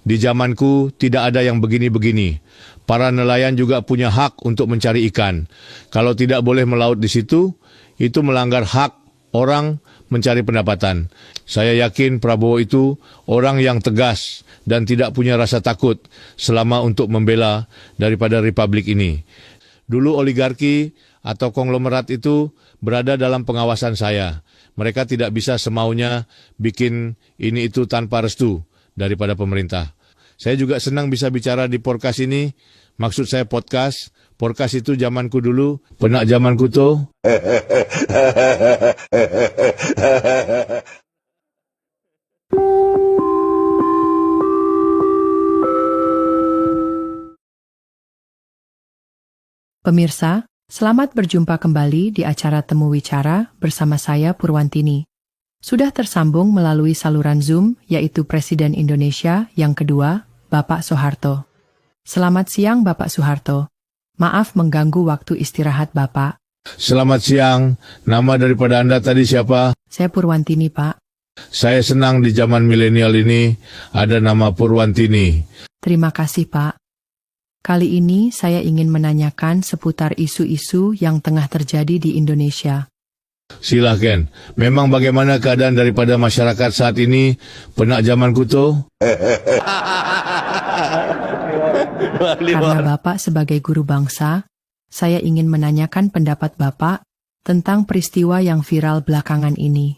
Di zamanku tidak ada yang begini-begini. Para nelayan juga punya hak untuk mencari ikan. Kalau tidak boleh melaut di situ, itu melanggar hak orang mencari pendapatan. Saya yakin Prabowo itu orang yang tegas dan tidak punya rasa takut selama untuk membela daripada republik ini. Dulu oligarki atau konglomerat itu berada dalam pengawasan saya. Mereka tidak bisa semaunya bikin ini itu tanpa restu daripada pemerintah. Saya juga senang bisa bicara di podcast ini. Maksud saya podcast. Podcast itu zamanku dulu. Penak zamanku tuh. Pemirsa, selamat berjumpa kembali di acara Temu Wicara bersama saya Purwantini. Sudah tersambung melalui saluran Zoom, yaitu Presiden Indonesia yang kedua, Bapak Soeharto. Selamat siang Bapak Soeharto. Maaf mengganggu waktu istirahat Bapak. Selamat siang. Nama daripada Anda tadi siapa? Saya Purwantini, Pak. Saya senang di zaman milenial ini ada nama Purwantini. Terima kasih, Pak. Kali ini saya ingin menanyakan seputar isu-isu yang tengah terjadi di Indonesia. Silahkan. Memang bagaimana keadaan daripada masyarakat saat ini? Penak zamanku tuh. Karena Bapak sebagai guru bangsa, saya ingin menanyakan pendapat Bapak tentang peristiwa yang viral belakangan ini.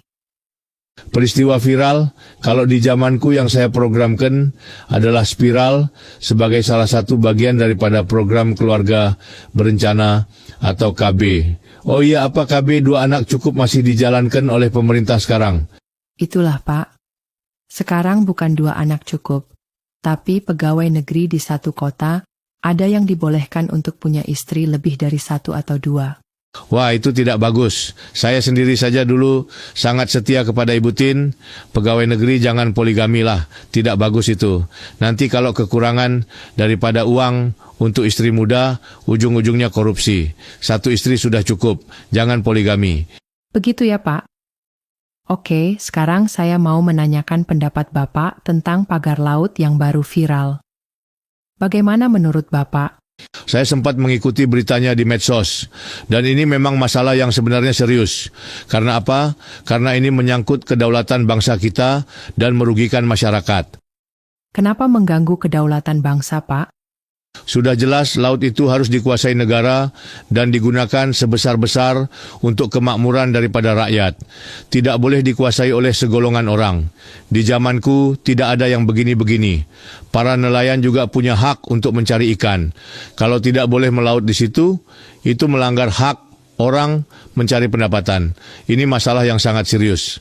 Peristiwa viral, kalau di zamanku yang saya programkan adalah spiral sebagai salah satu bagian daripada program keluarga berencana atau KB. Oh iya, apa KB 2 anak cukup masih dijalankan oleh pemerintah sekarang? Itulah Pak. Sekarang bukan 2 anak cukup, tapi pegawai negeri di satu kota ada yang dibolehkan untuk punya istri lebih dari 1 atau 2. Wah, itu tidak bagus. Saya sendiri saja dulu sangat setia kepada Ibu Tin. Pegawai negeri jangan poligami lah. Tidak bagus itu. Nanti kalau kekurangan daripada uang untuk istri muda, ujung-ujungnya korupsi. 1 istri sudah cukup. Jangan poligami. Begitu ya Pak? Oke, sekarang saya mau menanyakan pendapat Bapak tentang pagar laut yang baru viral. Bagaimana menurut Bapak? Saya sempat mengikuti beritanya di medsos, dan ini memang masalah yang sebenarnya serius. Karena apa? Karena ini menyangkut kedaulatan bangsa kita dan merugikan masyarakat. Kenapa mengganggu kedaulatan bangsa, Pak? Sudah jelas laut itu harus dikuasai negara dan digunakan sebesar-besar untuk kemakmuran daripada rakyat. Tidak boleh dikuasai oleh segolongan orang. Di zamanku tidak ada yang begini-begini. Para nelayan juga punya hak untuk mencari ikan. Kalau tidak boleh melaut di situ, itu melanggar hak orang mencari pendapatan. Ini masalah yang sangat serius.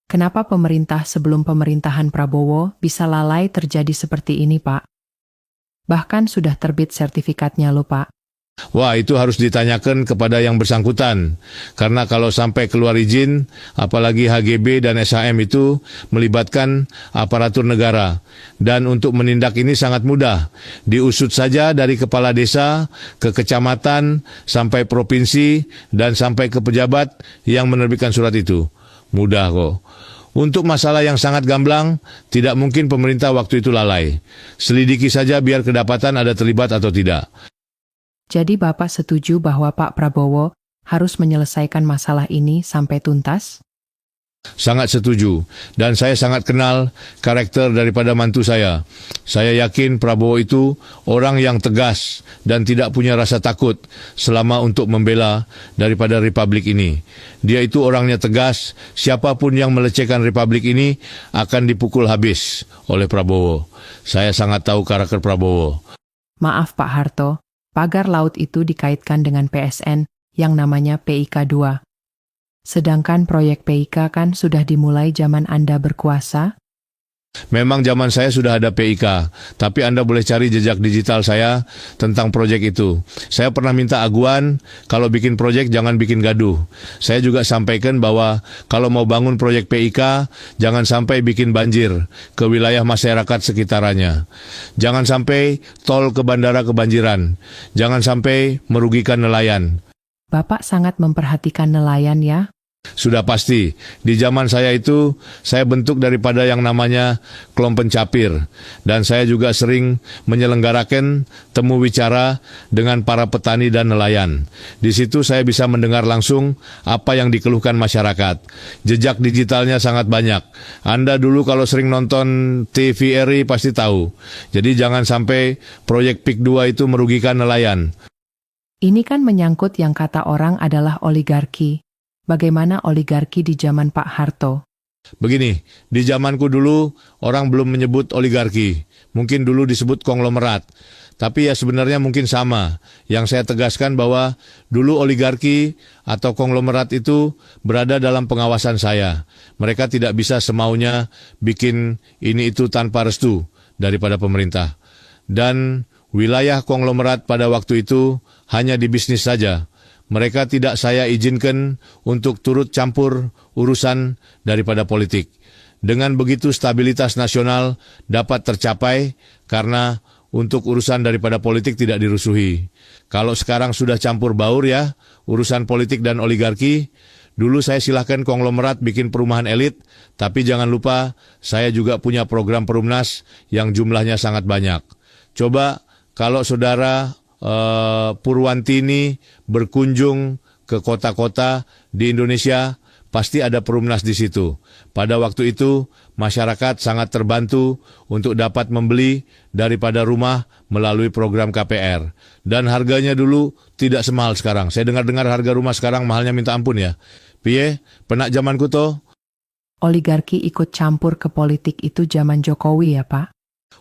Kenapa pemerintah sebelum pemerintahan Prabowo bisa lalai terjadi seperti ini, Pak? Bahkan sudah terbit sertifikatnya loh, Pak. Wah, itu harus ditanyakan kepada yang bersangkutan. Karena kalau sampai keluar izin, apalagi HGB dan SHM itu melibatkan aparatur negara. Dan untuk menindak ini sangat mudah. Diusut saja dari kepala desa, ke kecamatan, sampai provinsi, dan sampai ke pejabat yang menerbitkan surat itu. Mudah kok. Untuk masalah yang sangat gamblang, tidak mungkin pemerintah waktu itu lalai. Selidiki saja biar kedapatan ada terlibat atau tidak. Jadi Bapak setuju bahwa Pak Prabowo harus menyelesaikan masalah ini sampai tuntas? Sangat setuju. Dan saya sangat kenal karakter daripada mantu saya. Saya yakin Prabowo itu orang yang tegas dan tidak punya rasa takut selama untuk membela daripada republik ini. Dia itu orangnya tegas, siapapun yang melecehkan republik ini akan dipukul habis oleh Prabowo. Saya sangat tahu karakter Prabowo. Maaf Pak Harto, pagar laut itu dikaitkan dengan PSN yang namanya PIK 2. Sedangkan proyek PIK kan sudah dimulai zaman Anda berkuasa? Memang zaman saya sudah ada PIK, tapi Anda boleh cari jejak digital saya tentang proyek itu. Saya pernah minta aguan, kalau bikin proyek jangan bikin gaduh. Saya juga sampaikan bahwa kalau mau bangun proyek PIK, jangan sampai bikin banjir ke wilayah masyarakat sekitarannya. Jangan sampai tol ke bandara kebanjiran. Jangan sampai merugikan nelayan. Bapak sangat memperhatikan nelayan ya? Sudah pasti, di zaman saya itu, saya bentuk daripada yang namanya kelompok pencapir. Dan saya juga sering menyelenggarakan temu wicara dengan para petani dan nelayan. Di situ saya bisa mendengar langsung apa yang dikeluhkan masyarakat. Jejak digitalnya sangat banyak. Anda dulu kalau sering nonton TVRI pasti tahu. Jadi jangan sampai proyek PIK 2 itu merugikan nelayan. Ini kan menyangkut yang kata orang adalah oligarki. Bagaimana oligarki di zaman Pak Harto? Begini, di zamanku dulu orang belum menyebut oligarki. Mungkin dulu disebut konglomerat. Tapi ya sebenarnya mungkin sama. Yang saya tegaskan bahwa dulu oligarki atau konglomerat itu berada dalam pengawasan saya. Mereka tidak bisa semaunya bikin ini itu tanpa restu daripada pemerintah. Dan wilayah konglomerat pada waktu itu hanya di bisnis saja. Mereka tidak saya izinkan untuk turut campur urusan daripada politik. Dengan begitu stabilitas nasional dapat tercapai karena untuk urusan daripada politik tidak dirusuhi. Kalau sekarang sudah campur baur ya, urusan politik dan oligarki, dulu saya silahkan konglomerat bikin perumahan elit, tapi jangan lupa saya juga punya program Perumnas yang jumlahnya sangat banyak. Coba kalau saudara Purwantini berkunjung ke kota-kota di Indonesia, pasti ada Perumnas di situ. Pada waktu itu, masyarakat sangat terbantu untuk dapat membeli daripada rumah melalui program KPR. Dan harganya dulu tidak semahal sekarang. Saya dengar-dengar harga rumah sekarang mahalnya minta ampun ya. Piye, penak zamanku toh? Oligarki ikut campur ke politik itu zaman Jokowi ya, Pak?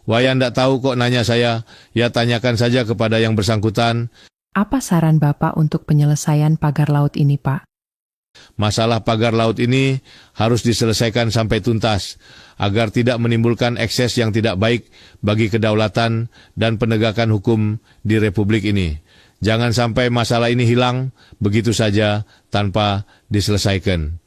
Waya ndak tahu kok nanya saya, ya tanyakan saja kepada yang bersangkutan. Apa saran Bapak untuk penyelesaian pagar laut ini, Pak? Masalah pagar laut ini harus diselesaikan sampai tuntas, agar tidak menimbulkan ekses yang tidak baik bagi kedaulatan dan penegakan hukum di Republik ini. Jangan sampai masalah ini hilang begitu saja tanpa diselesaikan.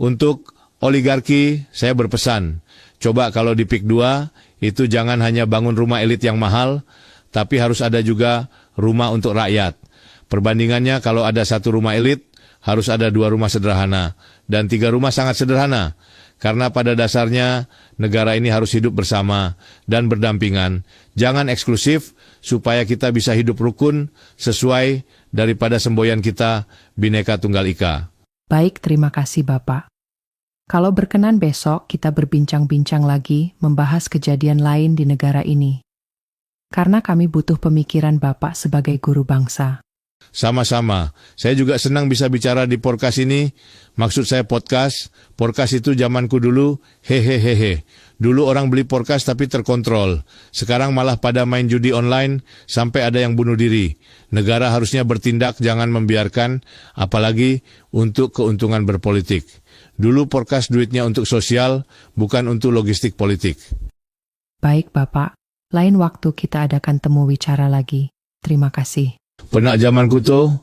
Untuk oligarki, saya berpesan, coba kalau di PIK 2, itu jangan hanya bangun rumah elit yang mahal, tapi harus ada juga rumah untuk rakyat. Perbandingannya kalau ada satu rumah elit, harus ada 2 rumah sederhana, dan 3 rumah sangat sederhana. Karena pada dasarnya negara ini harus hidup bersama dan berdampingan. Jangan eksklusif supaya kita bisa hidup rukun sesuai daripada semboyan kita Bhinneka Tunggal Ika. Baik, terima kasih Bapak. Kalau berkenan besok kita berbincang-bincang lagi membahas kejadian lain di negara ini. Karena kami butuh pemikiran Bapak sebagai guru bangsa. Sama-sama. Saya juga senang bisa bicara di podcast ini. Maksud saya podcast. Podcast itu zamanku dulu, hehehehe. Dulu orang beli podcast tapi terkontrol. Sekarang malah pada main judi online sampai ada yang bunuh diri. Negara harusnya bertindak, jangan membiarkan, apalagi untuk keuntungan berpolitik. Dulu podcast duitnya untuk sosial, bukan untuk logistik politik. Baik Bapak, lain waktu kita adakan temu wicara lagi. Terima kasih. Penak zamanku tuh.